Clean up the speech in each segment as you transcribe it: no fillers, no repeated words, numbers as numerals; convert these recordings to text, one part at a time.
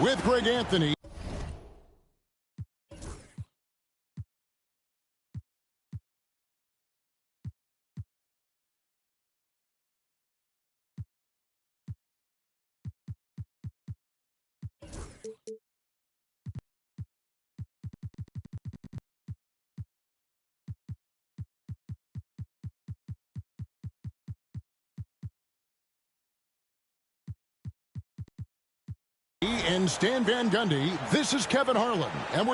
With Greg Anthony. And Stan Van Gundy, this is Kevin Harlan, and we're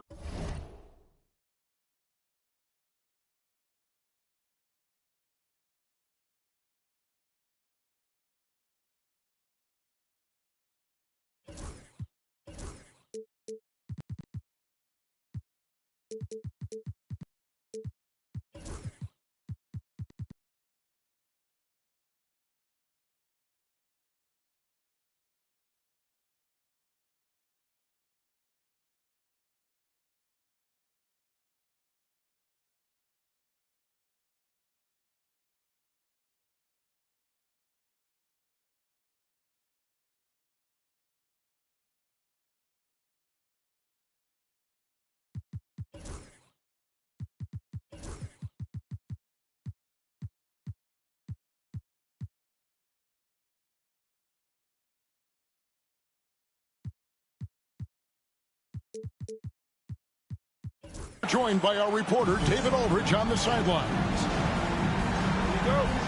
joined by our reporter David Aldridge on the sidelines.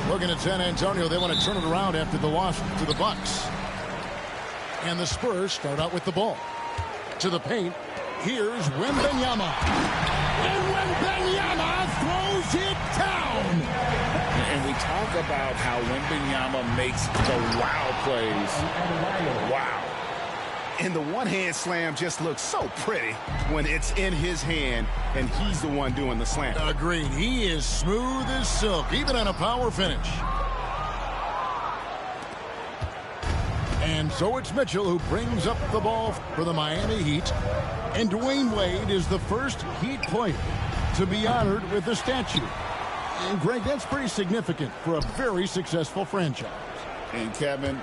Looking at San Antonio, they want to turn it around after the loss to the Bucks. And the Spurs start out with the ball. To the paint, here's Wembanyama. And Wembanyama throws it down. And we talk about how Wembanyama makes the wow plays. Wow. And the one-hand slam just looks so pretty when it's in his hand and he's the one doing the slam. Agreed. He is smooth as silk, even on a power finish. And so it's Mitchell who brings up the ball for the Miami Heat. And Dwayne Wade is the first Heat player to be honored with a statue. And Greg, that's pretty significant for a very successful franchise. And Kevin,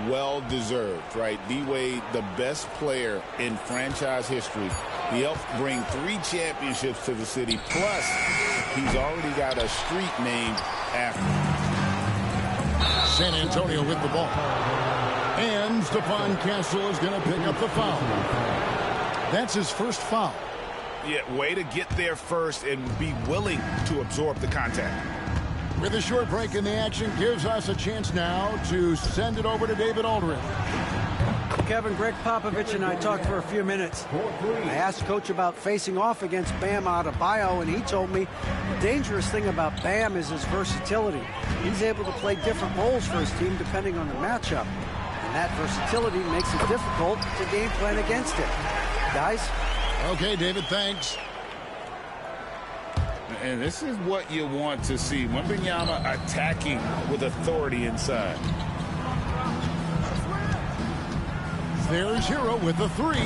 well deserved, right? D-Wade, the best player in franchise history. He helped bring 3 championships to the city. Plus, he's already got a street named after him. San Antonio with the ball. And Stephon Castle is going to pick up the foul. That's his first foul. Yeah, way to get there first and be willing to absorb the contact. With a short break in the action, gives us a chance now to send it over to David Aldridge. Kevin, Greg Popovich and I talked for a few minutes. I asked Coach about facing off against Bam Adebayo, and he told me the dangerous thing about Bam is his versatility. He's able to play different roles for his team depending on the matchup. And that versatility makes it difficult to game plan against him. Guys? Okay, David, thanks. And this is what you want to see. Wembanyama attacking with authority inside. There's Hero with the 3.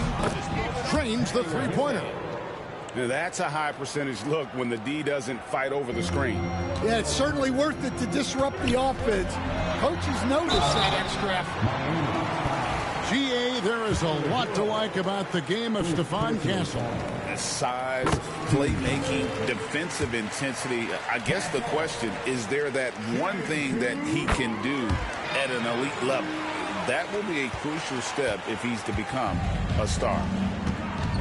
Trains the three-pointer. Now that's a high percentage look when the D doesn't fight over the screen. Yeah, it's certainly worth it to disrupt the offense. Coaches notice that extra effort. GA, there is a lot to like about the game of Stephon Castle. Size, playmaking, defensive intensity. I guess the question, is there that one thing that he can do at an elite level? That will be a crucial step if he's to become a star.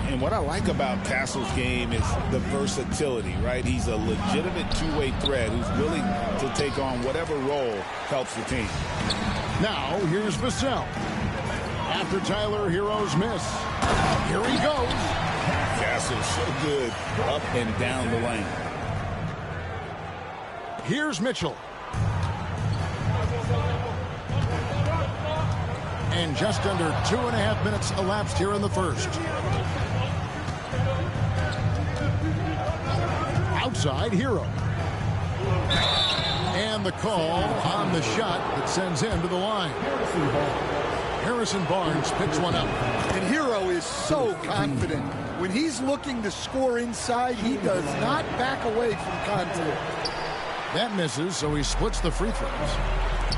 And what I like about Castle's game is the versatility, right? He's a legitimate two-way threat who's willing to take on whatever role helps the team. Now, here's Vassell. After Tyler Hero's miss. Here he goes. Castle's so good up and down the lane. Here's Mitchell. And just under 2.5 minutes elapsed here in the first. Outside, Hero. And the call on the shot that sends him to the line. Harrison Barnes picks one up. And Hero is so confident. When he's looking to score inside, he does not back away from contact. That misses, so he splits the free throws.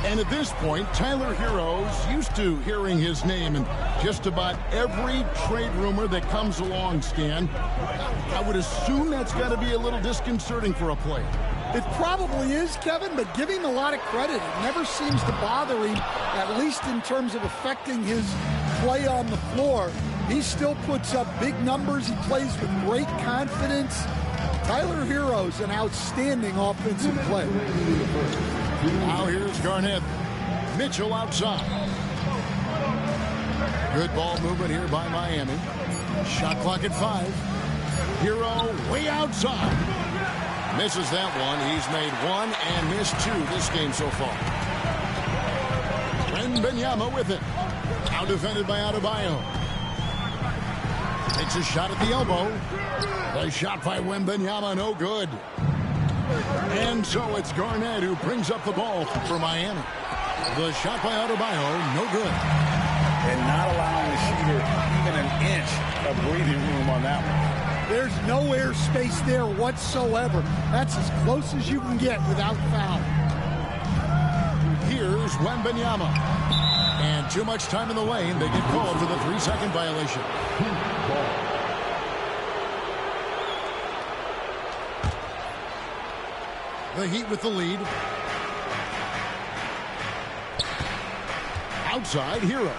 And at this point, Tyler Hero's used to hearing his name in just about every trade rumor that comes along, Stan. I would assume that's got to be a little disconcerting for a player. It probably is, Kevin, but give him a lot of credit. It never seems to bother him, at least in terms of affecting his play on the floor. He still puts up big numbers. He plays with great confidence. Tyler Hero's an outstanding offensive player. Now here's Garnett. Mitchell outside. Good ball movement here by Miami. Shot clock at 5. Hero way outside. Misses that one. He's made 1 and missed 2 this game so far. Wembanyama with it. Now defended by Adebayo. Takes a shot at the elbow. The shot by Wembanyama, no good. And so it's Garnett who brings up the ball for Miami. The shot by Adebayo, no good. And not allowing the shooter even an inch of breathing room on that one. There's no air space there whatsoever. That's as close as you can get without foul. Here's Wembanyama. And too much time in the lane. They get called for the 3-second violation. The Heat with the lead. Outside, Hero.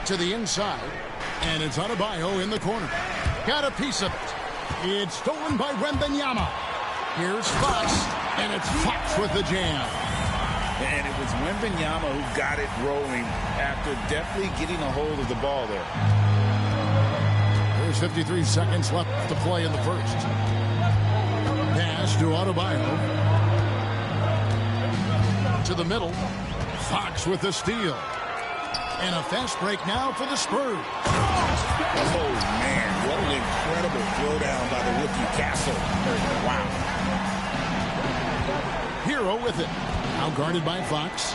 To the inside. And it's Adebayo in the corner. Got a piece of it. It's stolen by Wembanyama. Here's Fox. And it's Fox with the jam. And it was Wembanyama who got it rolling after definitely getting a hold of the ball there. There's 53 seconds left to play in the first. Pass to Adebayo. To the middle. Fox with the steal. And a fast break now for the Spurs. Oh, man, what an incredible throwdown by the rookie Castle. Wow. Hero with it. Now guarded by Fox.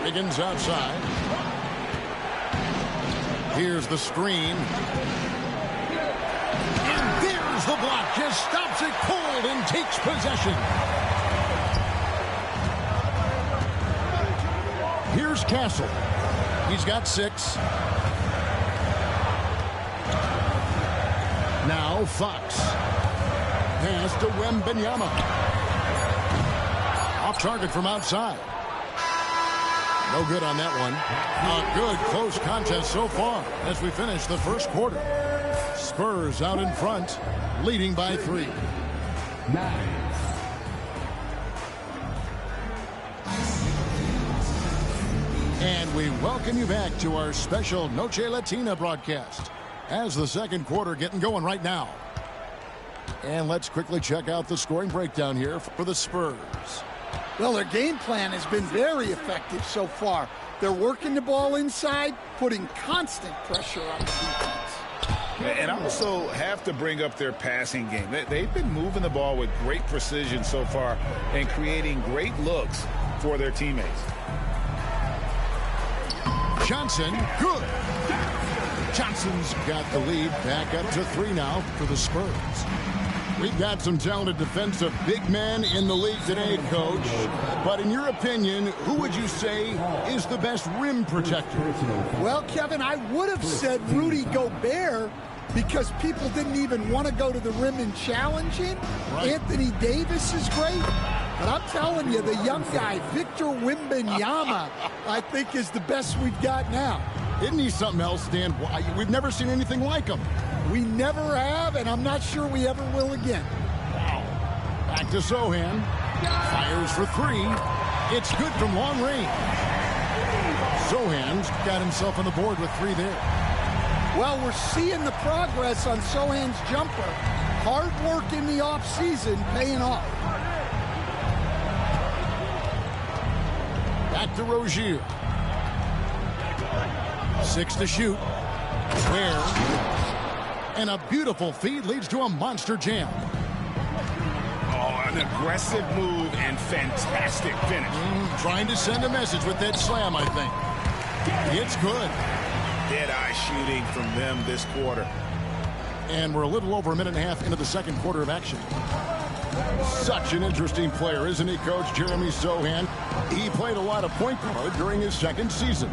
Higgins outside. Here's the screen. And there's the block. Just stops it cold and takes possession. Here's Castle. He's got 6. Now Fox. Pass to Wembanyama. Off target from outside. No good on that one. A good close contest so far as we finish the first quarter. Spurs out in front, leading by 3. 9. And we welcome you back to our special Noche Latina broadcast as the second quarter getting going right now. And let's quickly check out the scoring breakdown here for the Spurs. Well, their game plan has been very effective so far. They're working the ball inside, putting constant pressure on the defense. And I also have to bring up their passing game. They've been moving the ball with great precision so far and creating great looks for their teammates. Johnson, good. Johnson's got the lead back up to 3 now for the Spurs. We've got some talented defensive big men in the league today, Coach. But in your opinion, who would you say is the best rim protector? Well, Kevin, I would have said Rudy Gobert because people didn't even want to go to the rim and challenge him. Right. Anthony Davis is great. But I'm telling you, the young guy, Victor Wembanyama, I think is the best we've got now. Isn't he something else, Dan? We've never seen anything like him. We never have, and I'm not sure we ever will again. Wow. Back to Sohan. Fires for 3. It's good from long range. Sohan's got himself on the board with 3 there. Well, we're seeing the progress on Sohan's jumper. Hard work in the offseason paying off. Back to Rozier. 6 to shoot. Where? And a beautiful feed leads to a monster jam. Oh, An aggressive move and fantastic finish. Trying to send a message with that slam, I think. It's good. Dead-eye shooting from them this quarter. And we're a little over a minute and a half into the second quarter of action. Such an interesting player, isn't he, Coach? Jeremy Sohan. He played a lot of point guard during his second season.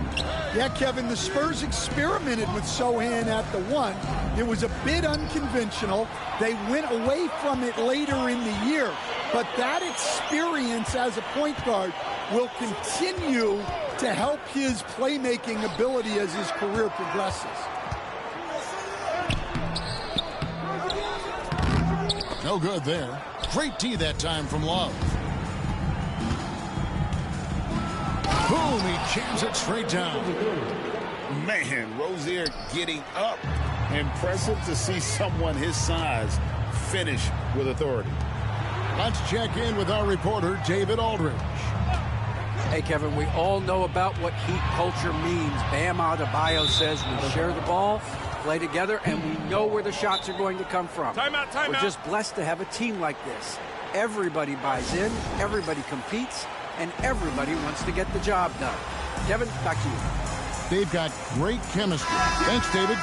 Yeah, Kevin, the Spurs experimented with Sohan at the 1. It was a bit unconventional. They went away from it later in the year. But that experience as a point guard will continue to help his playmaking ability as his career progresses. No good there. Great tee that time from Love. Boom, he jams it straight down. Man, Rozier getting up. Impressive to see someone his size finish with authority. Let's check in with our reporter, David Aldridge. Hey, Kevin, we all know about what Heat culture means. Bam Adebayo says we share the ball, play together, and we know where the shots are going to come from. Timeout. We're just blessed to have a team like this. Everybody buys in, everybody competes, and everybody wants to get the job done. Kevin, back to you. They've got great chemistry. Thanks, David.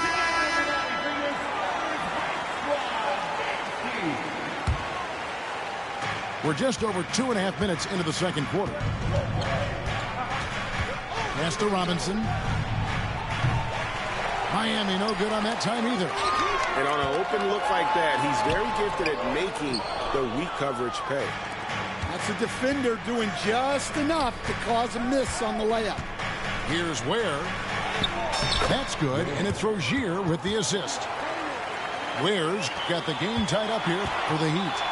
We're just over 2.5 minutes into the second quarter. Pass to Robinson. Miami no good on that time either. And on an open look like that, he's very gifted at making the weak coverage pay. That's a defender doing just enough to cause a miss on the layup. Here's Ware. That's good, and it's Rozier with the assist. Ware's got the game tied up here for the Heat.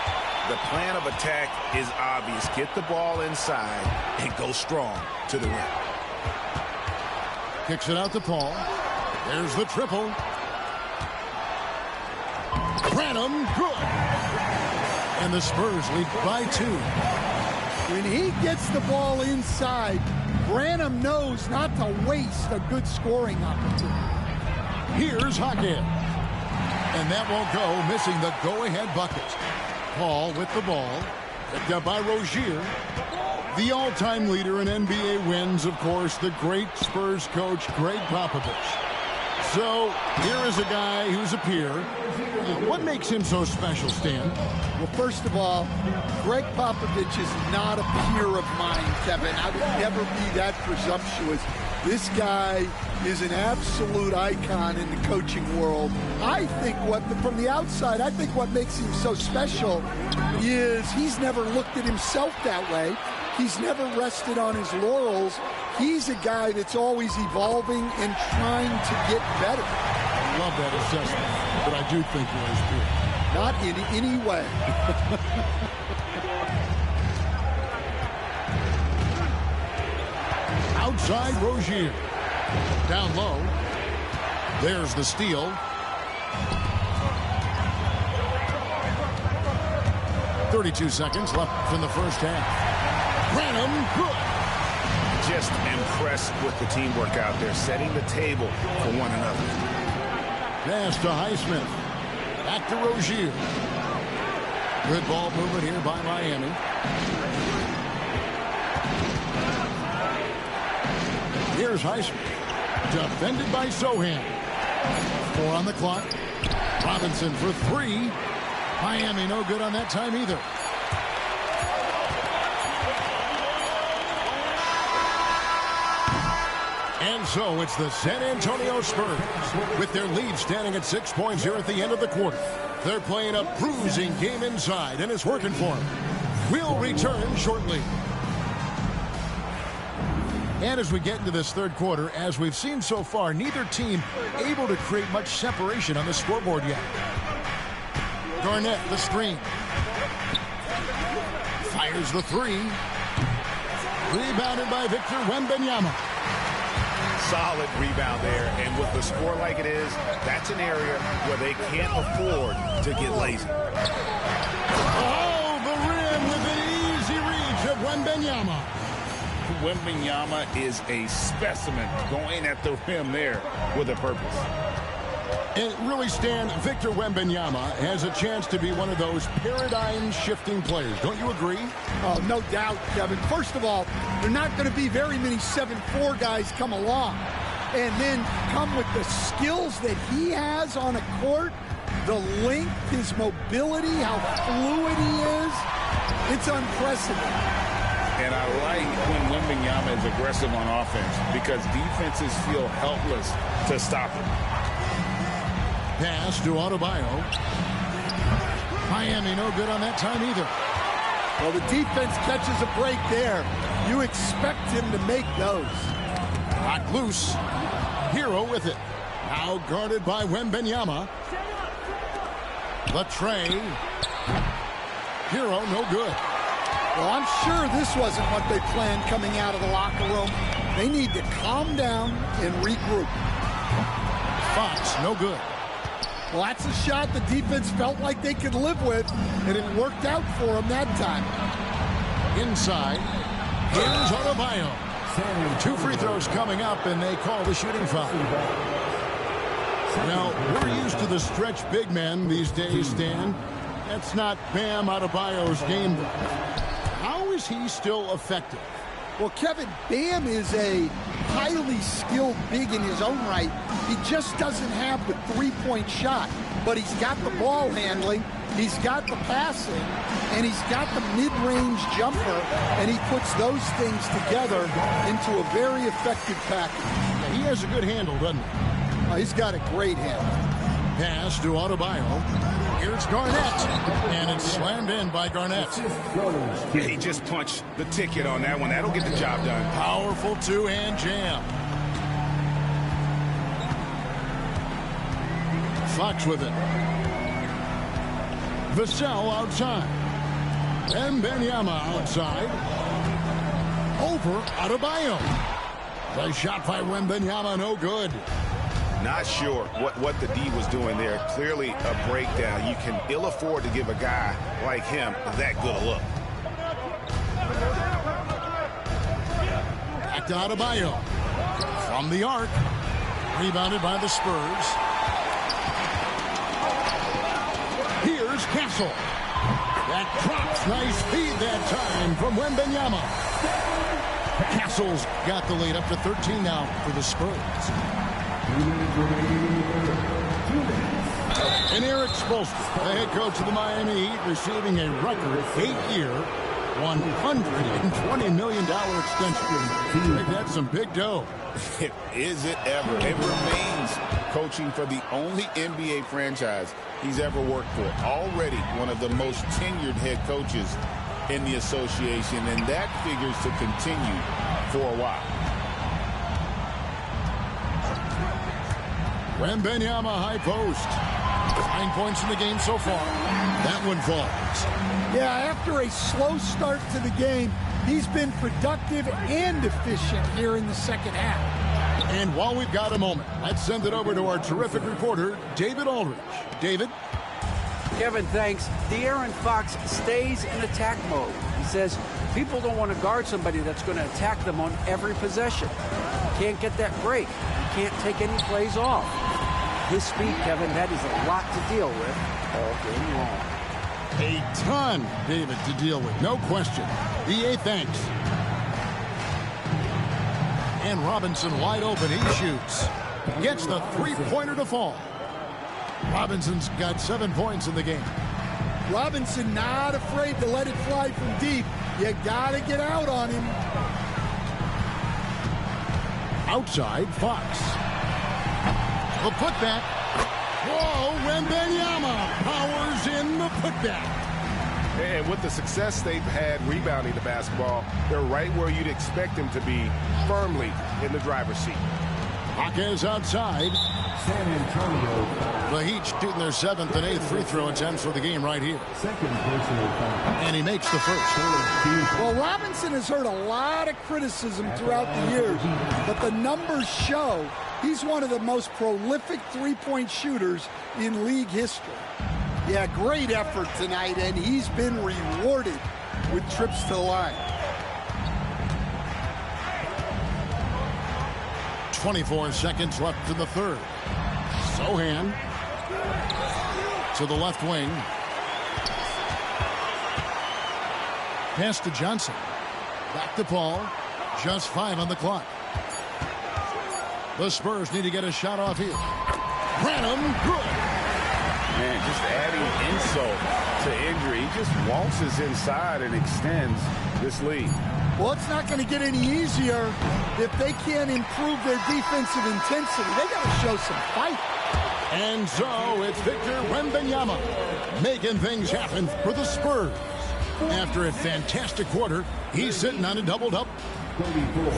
The plan of attack is obvious. Get the ball inside and go strong to the rim. Kicks it out to Paul. There's the triple. Branham, good. And the Spurs lead by 2. When he gets the ball inside, Branham knows not to waste a good scoring opportunity. Here's Hackett. And that won't go, missing the go-ahead bucket. Paul with the ball. Picked up by Rozier. The all-time leader in NBA wins, of course, the great Spurs coach, Greg Popovich. So here is a guy who's a peer. What makes him so special, Stan? Well, first of all, Greg Popovich is not a peer of mine, Kevin. I would never be that presumptuous. This guy is an absolute icon in the coaching world. I think from the outside, I think what makes him so special is he's never looked at himself that way. He's never rested on his laurels. He's a guy that's always evolving and trying to get better. I love that assessment, but I do think he is peer. Not in any way. Outside Rozier. Down low. There's the steal. 32 seconds left in the first half. Branham, good. Just impressed with the teamwork out there, setting the table for one another. Pass to Highsmith. Back to Rozier. Good ball movement here by Miami. Here's Highsmith. Defended by Sohan. 4 on the clock. Robinson for 3. Miami no good on that time either. And so it's the San Antonio Spurs with their lead standing at 6 points here at the end of the quarter. They're playing a bruising game inside, and it's working for them. We'll return shortly. And as we get into this third quarter, as we've seen so far, neither team able to create much separation on the scoreboard yet. Garnett, the screen. Fires the 3. Rebounded by Victor Wembanyama. Solid rebound there, and with the score like it is, that's an area where they can't afford to get lazy. Oh, the rim with an easy reach of Wembanyama. Wembanyama is a specimen going at the rim there with a purpose. And really, Stan, Victor Wembanyama has a chance to be one of those paradigm-shifting players. Don't you agree? Oh, no doubt, Kevin. First of all, there are not going to be very many 7'4" guys come along. And then come with the skills that he has on a court, the length, his mobility, how fluid he is. It's unprecedented. And I like when Wembanyama is aggressive on offense because defenses feel helpless to stop him. Pass to Adebayo. Miami no good on that time either. Well, the defense catches a break there. You expect him to make those. Knocked loose. Hero with it. Now guarded by Wembanyama. The tray. Hero no good. Well, I'm sure this wasn't what they planned coming out of the locker room. They need to calm down and regroup. Fox no good. Well, that's a shot the defense felt like they could live with, and it worked out for them that time. Inside. Here's Adebayo. 2 free throws coming up, and they call the shooting foul. Now, we're used to the stretch big men these days, Stan. That's not Bam Adebayo's game. How is he still effective? Well, Kevin, Bam is a highly skilled big in his own right. He just doesn't have the three-point shot, but he's got the ball handling, he's got the passing, and he's got the mid-range jumper, and he puts those things together into a very effective package. He has a good handle, doesn't he? He's got a great handle. Pass to Adebayo. Here's Garnett, and it's slammed in by Garnett. He just punched the ticket on that one. That'll get the job done. Powerful two-hand jam. Fox with it. Vassell outside. Wembanyama outside. Over Adebayo. The shot by Wembanyama, no good. Not sure what the D was doing there. Clearly a breakdown. You can ill afford to give a guy like him that good a look. Back to Adebayo. From the arc. Rebounded by the Spurs. Here's Castle. That drops. Nice feed that time from Wembanyama. Castle's got the lead up to 13 now for the Spurs. And Eric Spoelstra, the head coach of the Miami Heat, receiving a record 8-year, $120 million extension. That's some big dough. Is it ever? It remains coaching for the only NBA franchise he's ever worked for. Already one of the most tenured head coaches in the association, and that figures to continue for a while. Wembanyama high post. 9 points in the game so far. That one falls. Yeah, after a slow start to the game, he's been productive and efficient here in the second half. And while we've got a moment, let's send it over to our terrific reporter, David Aldridge. David? Kevin, thanks. De'Aaron Fox stays in attack mode. He says people don't want to guard somebody that's going to attack them on every possession. Can't get that break. Can't take any plays off. His speed, Kevin, that is a lot to deal with all game long. A ton, David, to deal with, no question. EA, thanks. And Robinson wide open, he shoots. Gets the three-pointer to fall. Robinson's got 7 points in the game. Robinson not afraid to let it fly from deep. You gotta get out on him. Outside, Fox. The putback. Whoa, Wembanyama powers in the putback. And with the success they've had rebounding the basketball, they're right where you'd expect them to be, firmly in the driver's seat. Jaquez outside. San Antonio. The Heat shooting their 7th and 8th free throw attempts for the game right here. Second personal foul. And he makes the first. Well, Robinson has heard a lot of criticism throughout the years, but the numbers show he's one of the most prolific three-point shooters in league history. Yeah, great effort tonight, and he's been rewarded with trips to the line. 24 seconds left in the third. Sohan to the left wing. Pass to Johnson. Back to Paul. Just 5 on the clock. The Spurs need to get a shot off here. Branham, good. Man, just adding insult to injury. He just waltzes inside and extends this lead. Well, it's not going to get any easier if they can't improve their defensive intensity. They got to show some fight. And so it's Victor Wembanyama making things happen for the Spurs. After a fantastic quarter, he's sitting on a double-double. 34.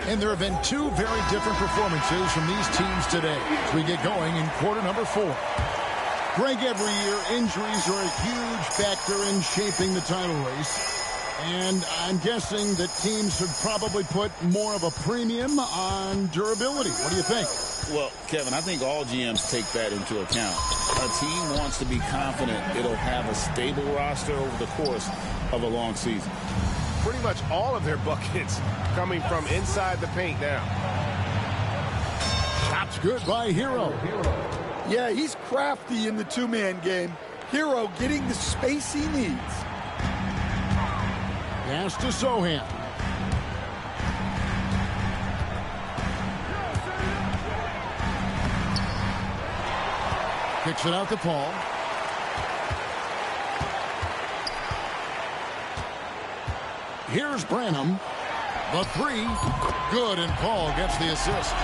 And there have been 2 very different performances from these teams today as we get going in quarter number 4. Greg, every year, injuries are a huge factor in shaping the title race. And I'm guessing that teams should probably put more of a premium on durability. What do you think? Well, Kevin, I think all GMs take that into account. A team wants to be confident it'll have a stable roster over the course of a long season. Pretty much all of their buckets coming from inside the paint now. Shots good by Hero. Yeah, he's crafty in the two-man game. Hero getting the space he needs. Pass to Sohan. Kicks it out to Paul. Here's Branham. The 3. Good, and Paul gets the assist.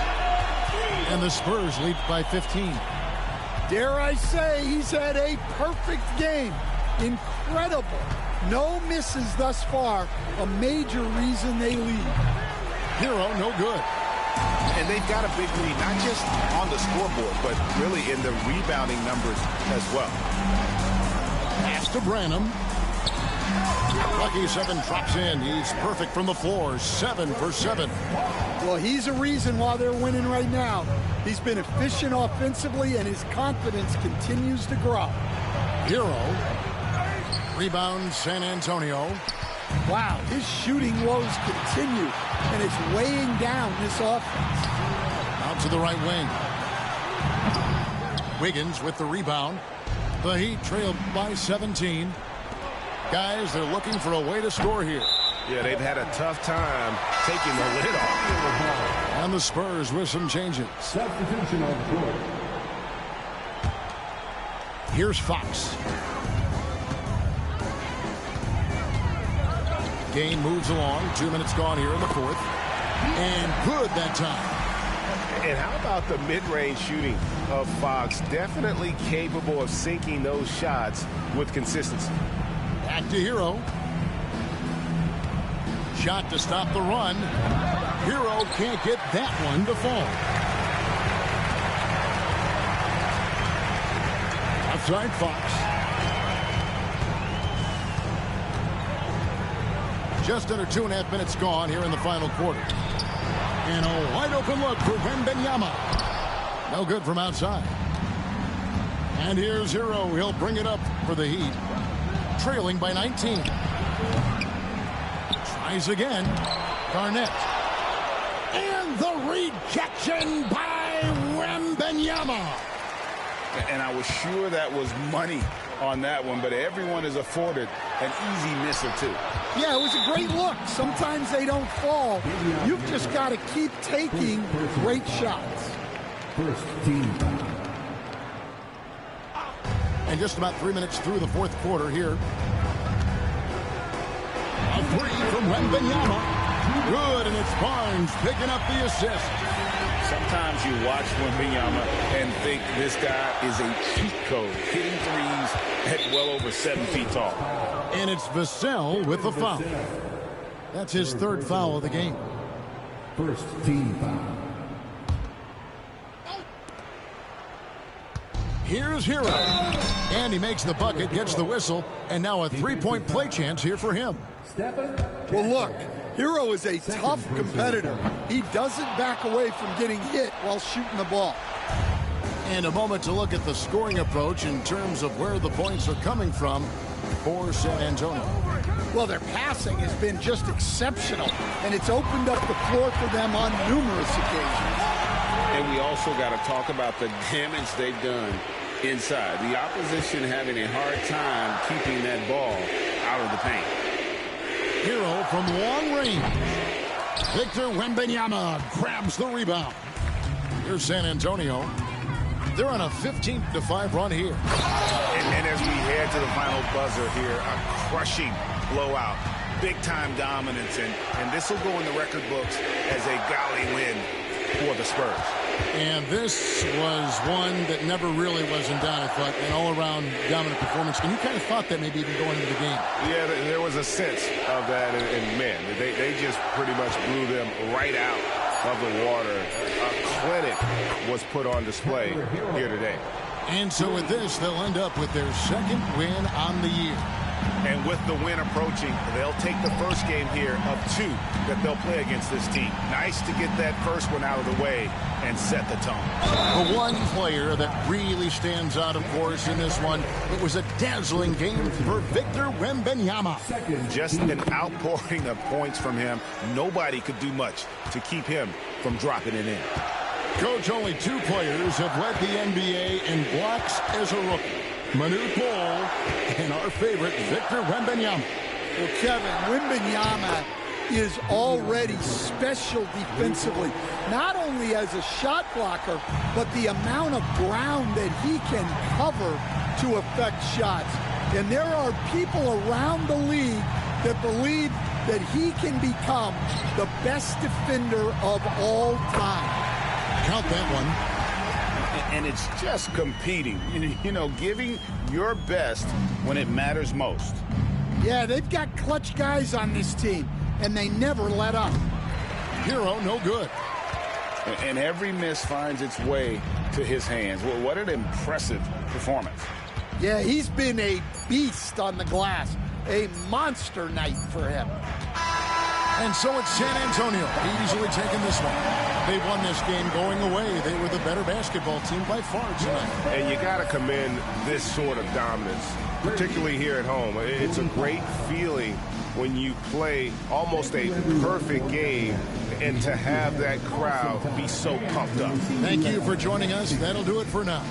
And the Spurs lead by 15. Dare I say, he's had a perfect game. Incredible. No misses thus far. A major reason they lead. Hero, no good. And they've got a big lead, not just on the scoreboard, but really in the rebounding numbers as well. Pass to Branham. Lucky 7 drops in. He's perfect from the floor. 7 for 7. Well, he's a reason why they're winning right now. He's been efficient offensively, and his confidence continues to grow. Hero. Rebound, San Antonio. Wow, his shooting woes continue, and it's weighing down this offense. Out to the right wing. Wiggins with the rebound. The Heat trailed by 17. Guys, they're looking for a way to score here. Yeah, they've had a tough time taking the lid off. And the Spurs with some changes. Substitution on the court. Here's Fox. Game moves along. 2 minutes gone here in the 4th. And good that time. And how about the mid-range shooting of Fox? Definitely capable of sinking those shots with consistency. Back to Hero. Shot to stop the run. Hero can't get that one to fall. Outside Fox. Just under 2.5 minutes gone here in the final quarter. And a wide open look for Wembanyama. No good from outside. And here's Hero. He'll bring it up for the Heat. Trailing by 19. Tries again. Garnett. And the rejection by Wembanyama. And I was sure that was money on that one, but everyone is afforded an easy miss or 2. Yeah, it was a great look. Sometimes they don't fall. You've just got to keep taking great shots. First team foul. And just about 3 minutes through the 4th quarter here. A 3 from Wembanyama. Good, and it's Barnes picking up the assist. Sometimes you watch Wembanyama and think this guy is a cheat code, hitting threes at well over 7 feet tall. And it's Vassell with the foul. That's his 3rd foul of the game. First team foul. Here's Hero. And he makes the bucket, gets the whistle, and now a 3-point play chance here for him. Well, look, Hero is a tough competitor. He doesn't back away from getting hit while shooting the ball. And a moment to look at the scoring approach in terms of where the points are coming from for San Antonio. Well, their passing has been just exceptional, and it's opened up the floor for them on numerous occasions. And we also got to talk about the damage they've done inside. The opposition having a hard time keeping that ball out of the paint. Hero from long range. Victor Wembanyama grabs the rebound. Here's San Antonio. They're on a 15-5 run here. And as we head to the final buzzer here, a crushing blowout. Big-time dominance, and this will go in the record books as a gaudy win for the Spurs. And this was one that never really was in doubt, I thought, an all-around dominant performance. And you kind of thought that maybe even going into the game. Yeah, there was a sense of that, and man, they just pretty much blew them right out of the water. A clinic was put on display here today. And so with this, they'll end up with their second win on the year. And with the win approaching, they'll take the first game here of 2 that they'll play against this team. Nice to get that first one out of the way and set the tone. The one player that really stands out, of course, in this one, it was a dazzling game for Victor Wembanyama. Just an outpouring of points from him. Nobody could do much to keep him from dropping it in. Coach, only 2 players have led the NBA in blocks as a rookie. Manute Bol and our favorite, Victor Wembanyama. Well, Kevin, Wembanyama is already special defensively, not only as a shot blocker, but the amount of ground that he can cover to affect shots. And there are people around the league that believe that he can become the best defender of all time. Count that one. And it's just competing, you know, giving your best when it matters most. Yeah, they've got clutch guys on this team, and they never let up. Hero, no good. And every miss finds its way to his hands. Well, what an impressive performance. Yeah, he's been a beast on the glass. A monster night for him. And so it's San Antonio easily taking this one. They won this game going away. They were the better basketball team by far tonight. And you got to commend this sort of dominance, particularly here at home. It's a great feeling when you play almost a perfect game and to have that crowd be so pumped up. Thank you for joining us. That'll do it for now.